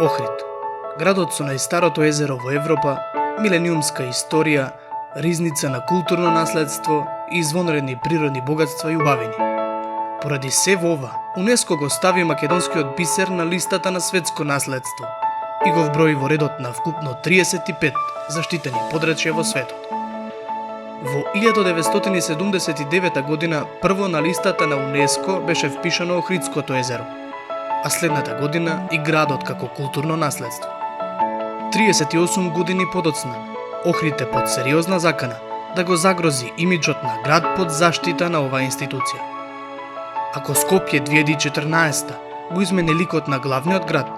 Охрид, градот со најстарото езеро во Европа, милениумска историја, ризница на културно наследство и извонредни природни богатства и убавини. Поради се во ова, УНЕСКО го стави македонскиот бисер на листата на светско наследство и го вброи во редот на вкупно 35 заштитени подрачја во светот. Во 1979 година прво на листата на УНЕСКО беше впишано Охридското езеро, а следната година и градот како културно наследство. 38 години подоцна, Охрид е под сериозна закана да го загрози имиджот на град под заштита на оваа институција. Ако Скопје 2014 го измени ликот на главниот град,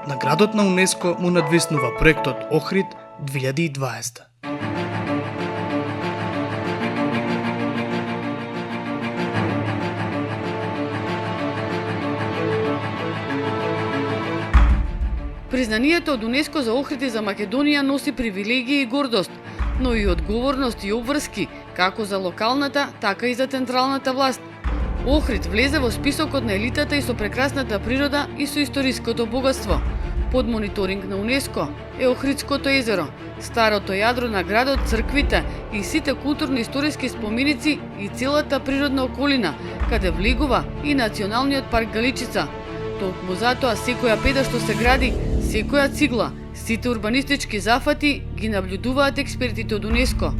на градот на УНЕСКО му надвиснува проектот Охрид 2020. Признанието од УНЕСКО за Охрид и за Македонија носи привилегии и гордост, но и одговорност и обврски, како за локалната, така и за централната власт. Охрид влезе во списокот на елитата и со прекрасната природа и со историското богатство. Под мониторинг на УНЕСКО е Охридското езеро, старото јадро на градот, црквите и сите културно-историски споменици и целата природна околина, каде влегува и Националниот парк Галичица. Толку затоа секоја педа што се гради, секоја цигла, сите урбанистички зафати ги наблюдуваат експертите од УНЕСКО.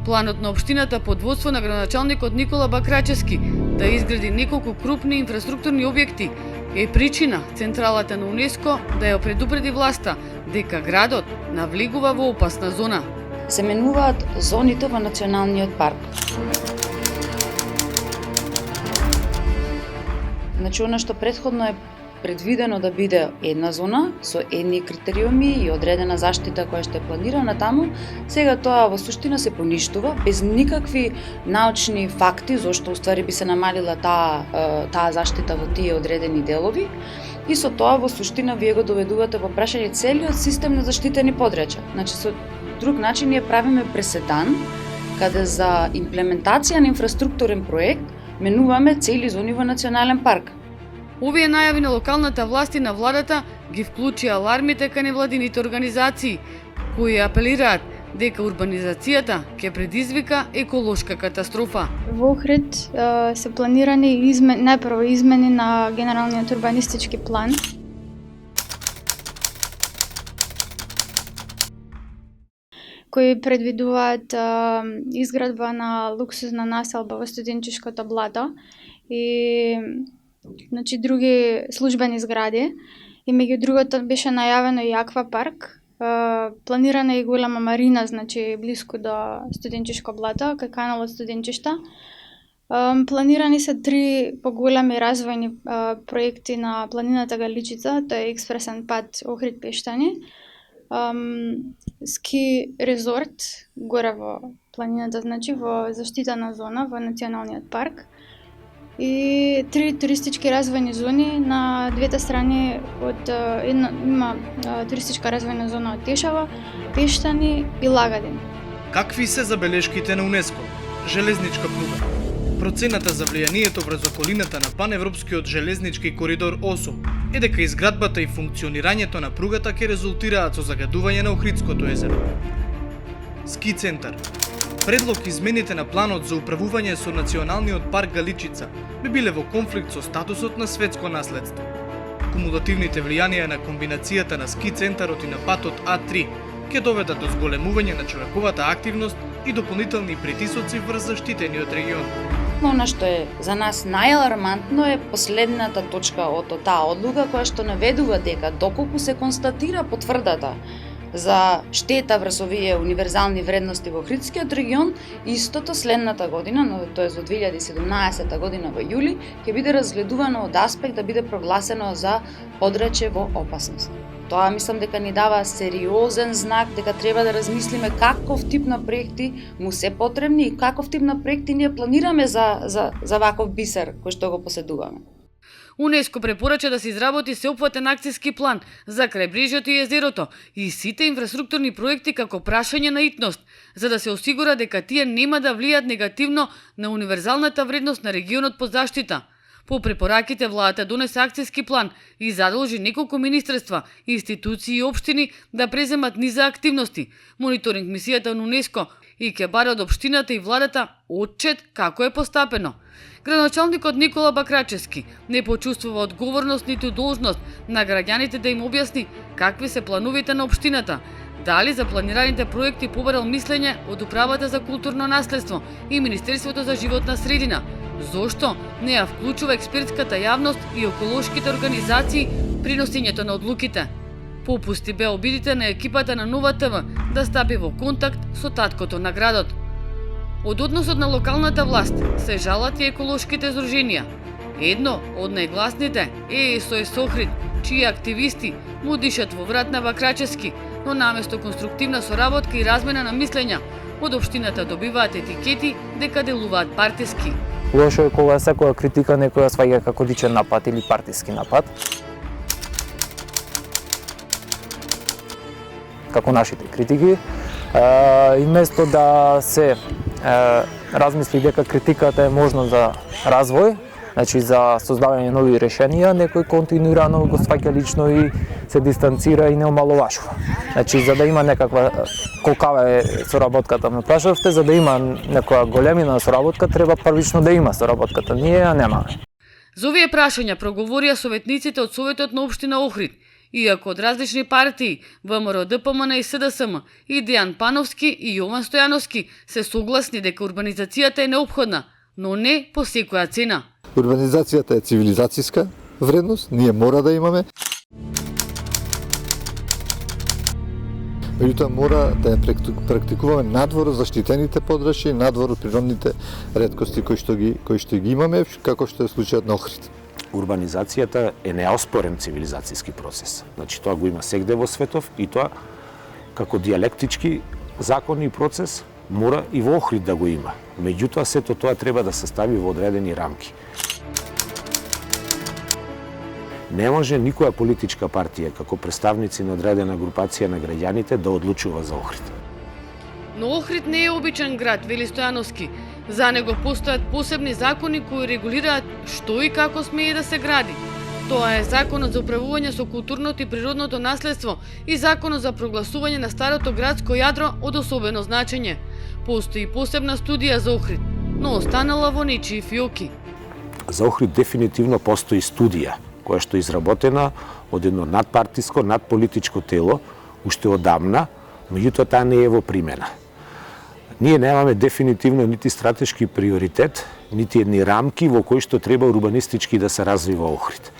Планот на општината под водство на градоначалникот Никола Бакрачевски да изгради неколку крупни инфраструктурни објекти е причина централата на УНЕСКО да ја предупреди власта дека градот навлегува во опасна зона. Се менуваат зоните во Националниот парк. Значи, она што претходно е предвидено да биде една зона со едни критериуми и одредена заштита која што е планирана таму, сега тоа во суштина се поништува без никакви научни факти зошто уствари би се намалила таа заштита во тие одредени делови, и со тоа во суштина вие го доведувате во прашање целиот систем на заштитени подрачја. Значи, со друг начин ние правиме преседан каде за имплементација на инфраструктурен проект менуваме цели зони во Национален парк. Овие најави на локалната власт и на владата ги вклучи алармите кај невладините организации, кои апелираат дека урбанизацијата ќе предизвика еколошка катастрофа. Во Охрид се планирани најпрво измени на генералниот урбанистички план. Кои предвидуваат изградба на луксузна населба во студенчишкото блато и други службени згради. И меѓу другото беше најавено и аквапарк. Планирана е и голема марина, блиску до студенчишко блато, кај каналот студенчишта. Планирани се 3 поголеми развојни проекти на планината Галичица, тоа е експресен пат Охрид Пештани, ски резорт горе во планината, во заштитена зона во Националниот парк, и 3 туристички развојни зони на двете страни од има туристичка развојна зона од Тешево, Пештани и Лагадин. Какви се забелешките на УНЕСКО? Железничка пруга. Процената за влијанието врз околината на паневропскиот железнички коридор 8 е дека изградбата и функционирањето на пругата ќе резултираат со загадување на Охридското езеро. Ски центар. Предлог измените на планот за управување со Националниот парк Галичица би биле во конфликт со статусот на светско наследство. Кумулативните влијанија на комбинацијата на ски центарот и на патот А3 ќе доведат до зголемување на човековата активност и дополнителни притисоци врз заштитениот регион. Она што е за нас најалармантно е последната точка од таа одлука која што наведува дека доколку се констатира потврдата за штета врз овие универзални вредности во Охридскиот регион, истото следната година, тоа е за 2017 година во јули, ќе биде разгледувано од аспект да биде прогласено за подрачје во опасност. Тоа мислам дека ни дава сериозен знак дека треба да размислиме каков тип на проекти му се потребни и каков тип на проекти ние планираме за ваков бисер кој што го поседуваме. УНЕСКО препорача да се изработи сеопфатен акцијски план за крајбрежјето и езерото и сите инфраструктурни проекти како прашање на итност, за да се осигура дека тие нема да влијаат негативно на универзалната вредност на регионот под заштита. По препораките владата донесе акцијски план и задолжи неколку министерства, институции и општини да преземат низа активности. Мониторинг мисијата на УНЕСКО и ќе баре од општината и владата отчет како е постапено. Градоначалникот Никола Бакрачевски не почувствува одговорност ниту должност на граѓаните да им објасни какви се плановите на општината, дали за планираните проекти побарал мислење од Управата за културно наследство и Министерството за животна средина, зошто не ја вклучува експертската јавност и еколошките организации при носењето на одлуките. Попусти бе обидите на екипата на Нова ТВ да стапи во контакт со таткото на градот. Од односот на локалната власт се жалат и еколошките здруженија. Едно од најгласните е СОС Охрид, чии активисти му дишат во врат на Бакрачевски, но наместо конструктивна соработка и размена на мислења, од општината добиваат етикети дека делуваат партиски. Лошо е кога секоја критика некоја сваѓа како личен напад или партиски напад. Како нашите критики. И место да се размисли дека критиката е можна за развој, значи за создавање нови решенија, некој континуирано го сваќа лично и се дистанцира и не омаловажува. Значи за да има некаква колкава е соработката ме прашавте, за да има некоја големина соработка треба првично да има соработката. Ние ја немаме. За овие прашања проговорија советниците од Советот на општина Охрид, иако од различни партии, ВМРО, ДПМН и СДСМ, и Дејан Пановски и Јован Стојановски се согласни дека урбанизацијата е неопходна, но не по секоја цена. Урбанизацијата е цивилизацијска вредност, ние мора да имаме. Меѓутоа мора да ја практикуваме надвор од заштитените подрачји, надвор од природните реткости кои што ги имаме, како што е случајот на Охрид. Урбанизацијата е неоспорен цивилизацијски процес. Значи тоа го има сегде во светов и тоа како диалектички закон и процес мора и во Охрид да го има. Меѓутоа сето тоа треба да се стави во одредени рамки. Не може никоја политичка партија како представници на одредена групација на граѓаните да одлучува за Охрид. Но Охрид не е обичен град, вели Стојановски. За него постојат посебни закони кои регулираат што и како смее да се гради. Тоа е Законот за управување со културното и природното наследство и Законот за прогласување на старото градско јадро од особено значење. Постои посебна студија за Охрид, но останала во нечии фиоки. За Охрид дефинитивно постои студија која што е изработена од едно надпартиско, надполитичко тело, уште одамна, меѓутоа таа не е во примена. Ние немаме дефинитивно нити стратешки приоритет, нити едни рамки во кои што треба урбанистички да се развива Охрид.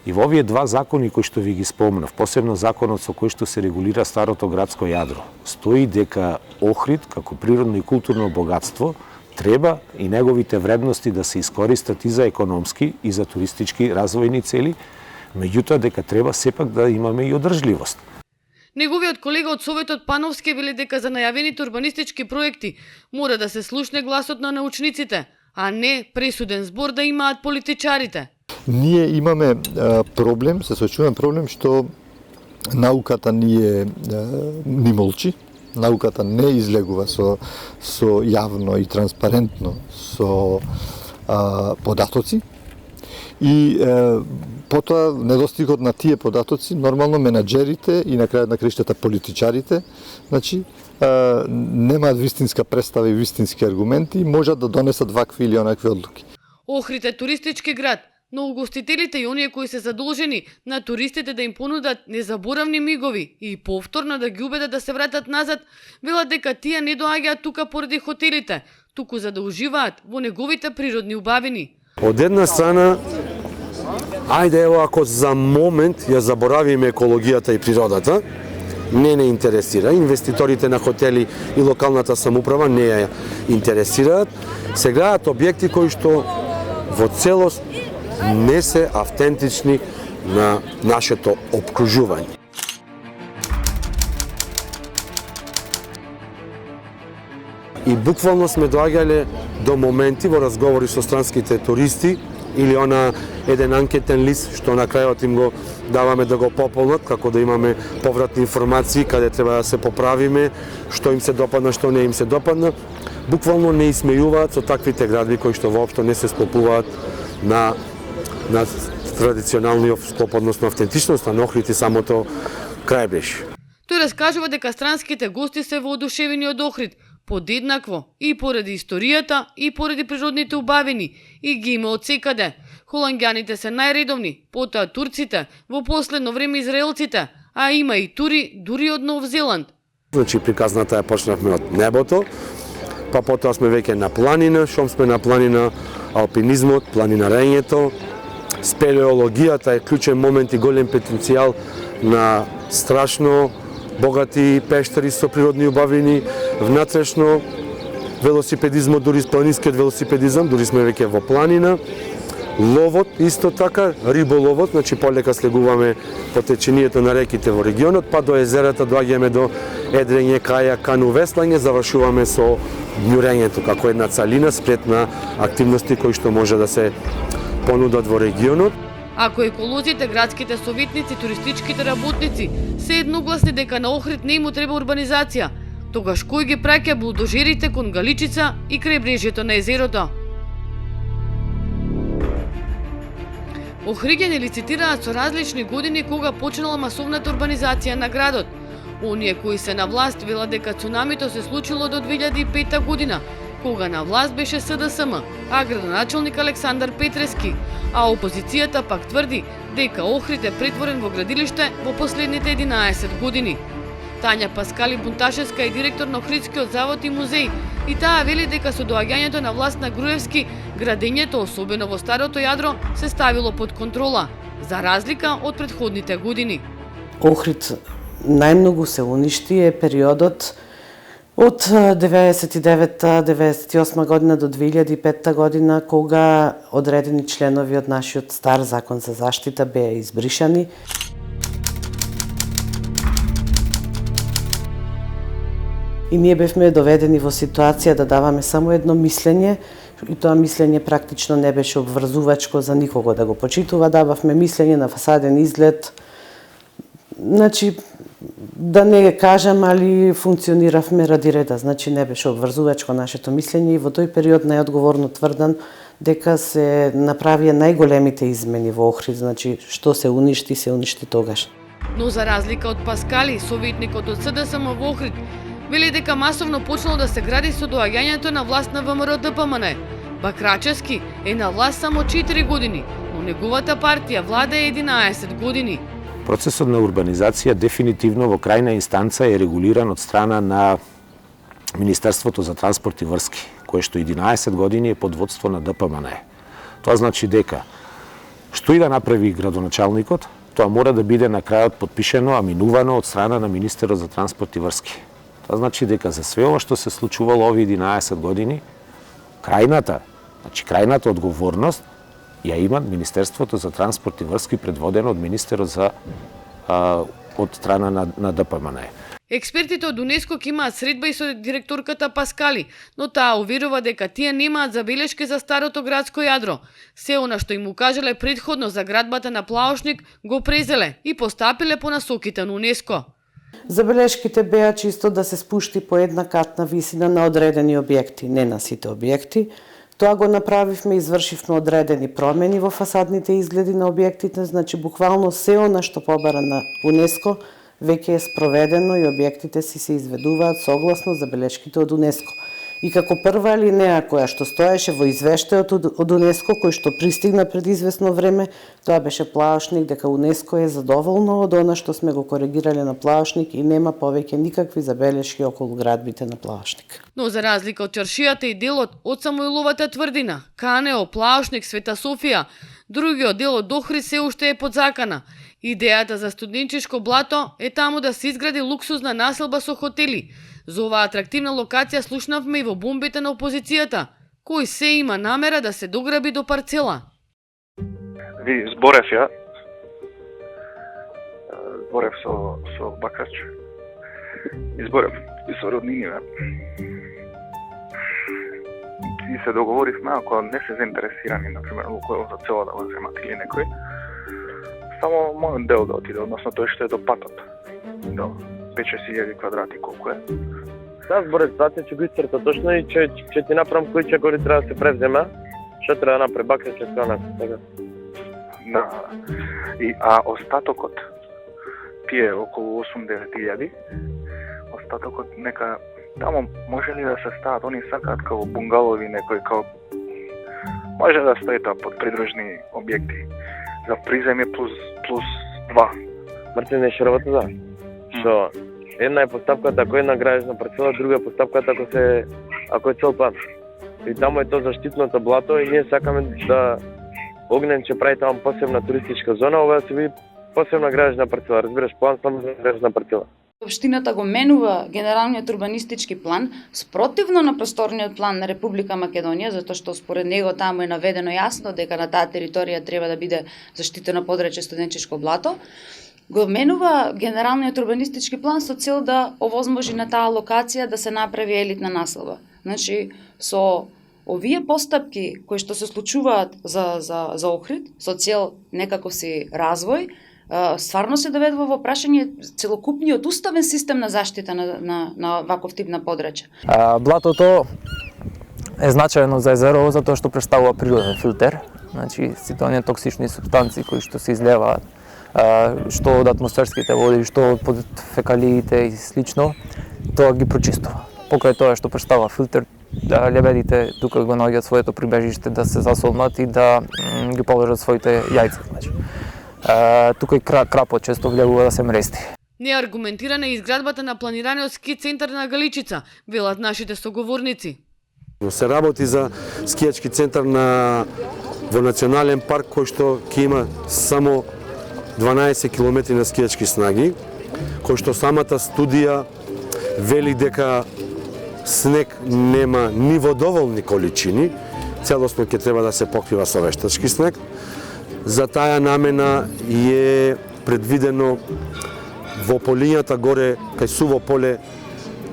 И во овие два закони кои што ви ги спомнав, посебно законот со кој што се регулира старото градско јадро, стои дека Охрид како природно и културно богатство треба и неговите вредности да се искористат и за економски и за туристички развојни цели, меѓутоа дека треба сепак да имаме и одржливост. Неговиот колега од Советот Пановски вели дека за најавените урбанистички проекти мора да се слушне гласот на научниците, а не пресуден збор да имаат политичарите. Ние имаме проблем, се соочуваме проблем што науката ни молчи, науката не излегува со јавно и транспарентно со податоци и потоа недостигот на тие податоци нормално менаџерите и на крајот на краиштата политичарите, значи немаат вистинска представа и вистински аргументи и можат да донесат вакви или онакви одлуки. Охрид е туристички град, но угостителите и оние кои се задолжени на туристите да им понудат незаборавни мигови и повторно да ги убедат да се вратат назад, велат дека тие не доаѓаат тука поради хотелите, туку за да уживаат во неговите природни убавини. Од една страна, ајде ево ако за момент ја заборавиме екологијата и природата, не интересира, инвеститорите на хотели и локалната самоуправа не ја интересираат, се градат објекти кои што во целост не се автентични на нашето опкружување. И буквално сме доаѓале до моменти во разговори со странските туристи или еден анкетен лист што на крајот им го даваме да го пополнат, како да имаме повратни информации каде треба да се поправиме, што им се допадна, што не им се допадна. Буквално не исмејуваат со таквите градби кои што воопшто не се склопуваат на на традиционалниот склоп, односно автентичноста на Охрид и самото крајбрежје. Тој раскажува дека странските гости се воодушевени од Охрид, подеднакво и поради историјата и поради природните убавини, и ги има од секаде. Холанѓаните се најредовни, потоа турците, во последно време израелците, а има и тури дури од Нов Зеланд. Значи приказната ја почнавме од небото, па потоа сме веќе на планина, шом сме на планина, алпинизмот, планинарењето, спелеологијата е клучен момент и голем потенцијал на страшно богати пештери со природни убавини, внатрешно велосипедизмот, дури планинскиот велосипедизам, дури сме веќе во планина, ловот исто така, риболовот, значи полека слегуваме по течението на реките во регионот, па до езерата доаѓаме до едрење, кајак, кану, веслање, завршуваме со дњурењето како една целина спред на активности кои што може да се понудат во регионот. Ако еколозите, градските советници, туристичките работници се едногласни дека на Охрид не му треба урбанизација, тогаш кој ги праќа булдожерите кон Галичица и крајбрежјето на езерото? Охриѓани лицитираат со различни години кога почнала масовната урбанизација на градот. Оние кои се на власт велат дека цунамито се случило до 2005 година, кога на власт беше СДСМ, а градоначалник Александар Петрески, а опозицијата пак тврди дека Охрид е претворен во градилиште во последните 11 години. Тања Паскали Бунташевска е директор на Охридскиот завод и музеј и таа вели дека со доаѓањето на власт на Груевски, градењето, особено во старото јадро, се ставило под контрола, за разлика од претходните години. Охрид најмногу се уништи е периодот од 99-98 година до 2005 година, кога одредени членови од нашиот стар закон за заштита беа избришани. И ние бевме доведени во ситуација да даваме само едно мислење, и тоа мислење практично не беше обврзувачко за никого да го почитува, дававме мислење на фасаден изглед. Значи, да не кажам, али функциониравме ради реда, значи не беше обврзувачко нашето мислење и во тој период најодговорно тврдам дека се направија најголемите измени во Охрид, значи што се уништи тогаш. Но за разлика од Паскали, советникот од СДСМ во Охрид, вели дека масовно почнало да се гради со доаѓањето на власт на ВМРО ДПМН. Бакрачевски е на власт само 4 години, но неговата партија влада 11 години. Процесот на урбанизација дефинитивно во крајна инстанца е регулиран од страна на Министерството за транспорт и врски, кое што 11 години е под водство на ДПМН. Тоа значи дека што и да направи градоначалникот, тоа мора да биде на крајот подпишено, аминувано од страна на Министерот за транспорт и врски. Тоа значи дека за све ова што се случувало овие 11 години, крајната одговорност ја има Министерството за транспорт и врски предводено од министерот од страна на ДПМН. Експертите од УНЕСКО ќе имаат средба и со директорката Паскали, но таа уверува дека тие немаат забелешки за старото градско јадро. Се она што им укажале претходно за градбата на Плаошник го презеле и постапиле по насоките на УНЕСКО. Забелешките беа чисто да се спушти по една катна висина на одредени објекти, не на сите објекти. Тоа го направивме, извршивме одредени промени во фасадните изгледи на објектите, значи буквално се она што побара на УНЕСКО веќе е спроведено и објектите си се изведуваат согласно забелешките од УНЕСКО. И како прва алинеја која што стоеше во извештајот од УНЕСКО, кој што пристигна пред известно време, тоа беше Плаошник, дека УНЕСКО е задоволно од она што сме го коригирале на Плаошник и нема повеќе никакви забелешки околу градбите на Плаошник. Но за разлика од чаршијата и делот од Самуиловата тврдина, Канео, Плаошник, Света Софија, другиот дел од Охрид се уште е под закана. Идејата за студенчешко блато е таму да се изгради луксузна населба со хотели. За оваа атрактивна локација слушнавме и во бомбите на опозицијата, кој се има намера да се дограби до парцела. Зборев со Бакач. Изборев и со родниниве. И се договоривме, ако не се заинтересирани, например, Лукойл за цело да го земат или некој, само мојот дел да отиде, односно тој што е до патот. До 5-6 квадрати колку е. Да, зборед ситуација ќе го исцрта точно и ќе ти направам кои чекори треба да се превзема, што треба да направи Бакач, така. А остатокот тие околу 8-9 илјади, остатокот нека тамо може ли да се стават, они сакаат као бунгалови некои као може да стои тоа под придружни објекти за приземје плюс 2. Мартин е шеровата да. Што една е поставката ако е една градежна парцела, друга е поставката ако е цел план. И тамо е тоа заштитното блато и ние сакаме да Огнен ќе прави таму посебна туристичка зона, ова да се види посебна градежна парцела, разбираш, план само за градежна парцела. Општината го менува генералниот урбанистички план спротивно на просторниот план на Република Македонија, затоа што според него таму е наведено јасно дека на таа територија треба да биде заштитено подречје студенческо блато. Го менува генералниот урбанистички план со цел да овозможи на таа локација да се направи елитна населба. Значи, со овие постапки кои што се случуваат за Охрид, со цел некаков си развој, стварно се доведува во прашање целокупниот уставен систем на заштита на ваков тип на подрачја. Блатото е значајно за езерово затоа што претставува природен филтер, значи сите оние токсични супстанции кои што се излеваат, што од атмосферските води, што од фекалиите и слично, тоа ги прочистува. Покрај тоа што претставува филтер, лебедите тука го наоѓаат своето прибежиште да се засолнат и да ги положат своите јајца, значи. Тука и крапот често влегува да се мрести. Неаргументирана е изградбата на планираниот ски центар на Галичица, велат нашите соговорници. Се работи за скијачки центар во национален парк кој што ќе има само 12 км на скијачки снаги, кој што самата студија вели дека снег нема ни во доволни количини, целосно ќе треба да се покрива со вештачки снег. За таа намена е предвидено во полињата горе кај суво поле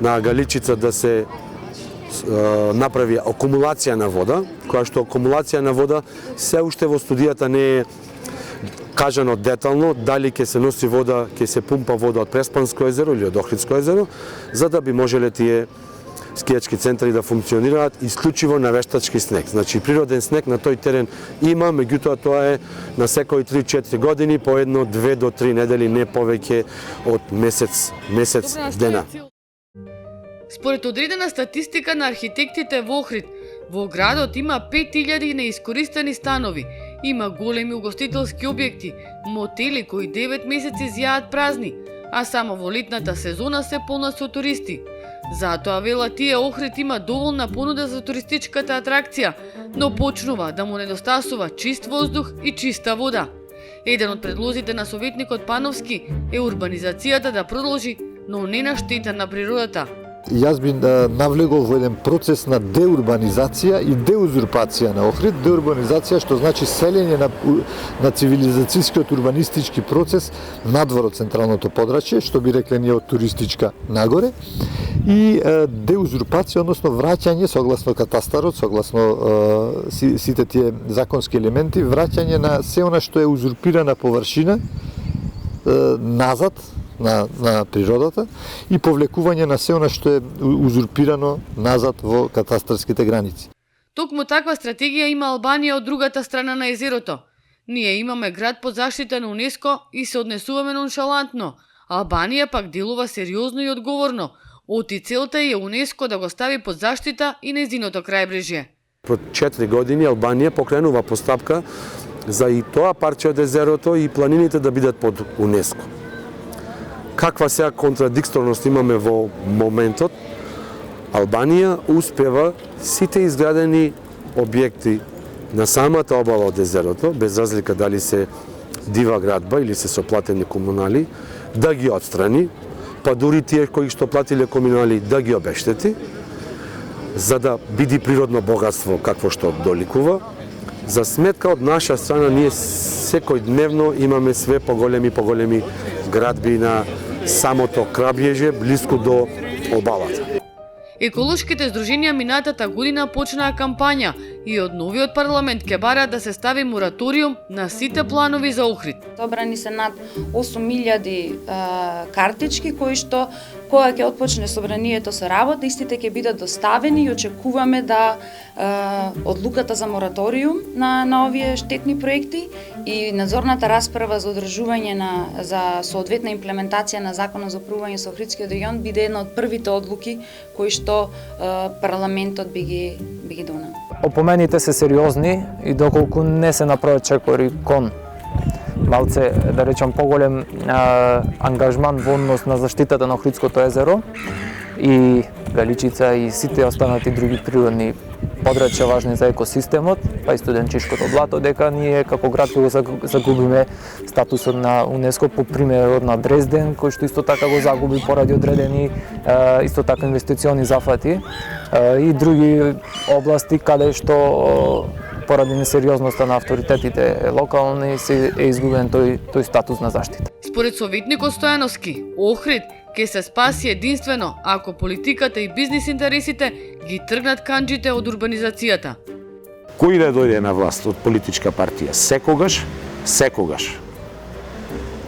на Галичица да се направи акумулација на вода, која што акумулација на вода се уште во студијата не е кажано детално дали ќе се носи вода, ќе се пумпа вода од Преспанско езеро или од Охридско езеро, за да би можеле тие скијачки центри да функционираат исклучиво на вештачки снег. Значи природен снег на тој терен има, меѓутоа тоа е на секои 3-4 години по 1-2 до 3 недели, не повеќе од месец дена. Според одредена статистика на архитектите во Охрид, во градот има 5000 неискористени станови, има големи угостителски објекти, мотели кои 9 месеци зјаат празни, а само во летната сезона се полна со туристи. Затоа вела тие Охрид има доволна понуда за туристичката атракција, но почнува да му недостасува чист воздух и чиста вода. Еден од предлозите на советникот Пановски е урбанизацијата да продолжи, но не на штета на природата. Јас би навлегол во еден процес на деурбанизација и деузурпација на Охрид. Деурбанизација што значи селење на цивилизацијскиот урбанистички процес надвор од централното подрачје, што би рекле ние од туристичка нагоре, и деузурпација, односно враќање согласно катастарот, согласно сите тие законски елементи, враќање на се она што е узурпирана површина назад на природата и повлекување на се она што е узурпирано назад во катастарските граници. Токму таква стратегија има Албанија од другата страна на езерото. Ние имаме град под заштита на УНЕСКО и се однесуваме ноншалантно. Албанија пак делува сериозно и одговорно. Оти целта е УНЕСКО да го стави под заштита и нејзиното крајбрежје. Пред 4 години Албанија покренува постапка за и тоа парче од езерото и планините да бидат под УНЕСКО. Каква сега контрадикторност имаме во моментот? Албанија успева сите изградени објекти на самата обала од езерото, без разлика дали се дива градба или се соплатени комунали, да ги отстрани, па дури тие кои што платиле комунали да ги обештети, за да биде природно богатство какво што доликува. За сметка од наша страна ние секој дневно имаме све поголеми градби на самото крабјеже, близко до обалата. Еколошките здруженија минатата година почнаа кампања и од новиот парламент ќе бараат да се стави мораториум на сите планови за Охрид. Собрани се над 8000 картички кои што кога ќе отпочне собранието со работа, истите ќе бидат доставени и очекуваме да одлуката за мораториум на овие штетни проекти и надзорната расправа за одржување за соодветна имплементација на Законот за управување со Охридскиот регион биде една од првите одлуки кои што парламентот би ги донел. Опомените се сериозни и доколку не се направат чекори кон малце, да речам, поголем ангажман во однос на заштитата на Охридското езеро и Величица и сите останати други природни подрачја важни за екосистемот, па и Студенчишкото блато, дека ние како град го загубиме статусот на УНЕСКО по примерот на Дрезден, кој што исто така го загуби поради одредени исто така инвестициони зафати и други области каде што поради несериозноста на авторитетите локални се е изгубен тој статус на заштита. Според советникот Стојановски, Охрид ќе се спаси единствено ако политиката и бизнис интересите ги тргнат канџите од урбанизацијата. Кој да дојде на власт од политичка партија, секогаш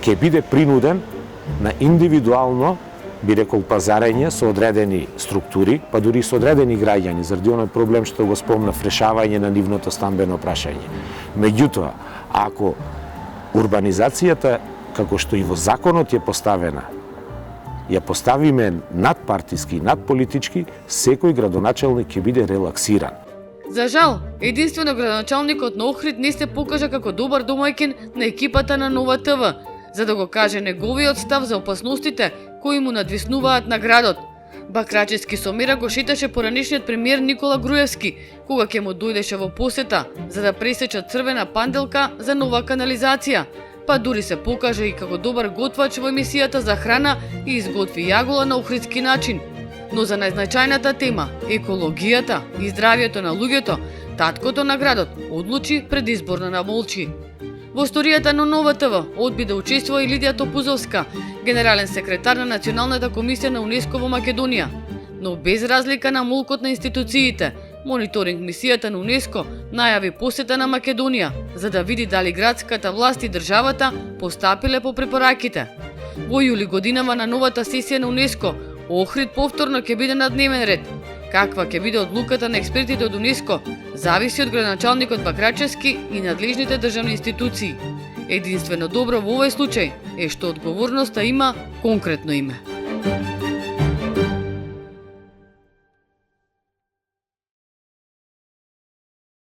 ќе биде принуден на индивидуално, би рекол, пазарење со одредени структури, па дури со одредени граѓани, заради оној проблем што го спомнав, решавање на нивното стамбено прашање. Меѓутоа, ако урбанизацијата, како што и во законот е поставена, ја поставиме надпартиски, надполитички, секој градоначалник ќе биде релаксиран. За жал, единствено градоначалникот на Охрид не се покажа како добар домаќин на екипата на Нова ТВ, за да го каже неговиот став за опасностите кои му надвиснуваат на градот. Бакрачевски со мера го шеташе поранешниот премиер Никола Груевски, кога ќе му дојдеше во посета, за да пресеча црвена панделка за нова канализација, па дури се покажа и како добар готвач во емисијата за храна и изготви јагола на охридски начин. Но за најзначајната тема, екологијата и здравјето на луѓето, таткото на градот одлучи предизборно да молчи. Во историјата на Нова ТВ одби да учествува и Лидија Топузовска, генерален секретар на Националната комисија на УНЕСКО во Македонија. Но без разлика на молкот на институциите, мониторинг мисијата на УНЕСКО најави посета на Македонија, за да види дали градската власт и државата постапиле по препораките. Во јули годинава на новата сесија на УНЕСКО, Охрид повторно ќе биде на дневен ред. Каква ќе биде одлуката на експертите од УНЕСКО, зависи од градоначалникот Бакрачевски и надлежните државни институции. Единствено добро во овој случај е што одговорноста има конкретно име.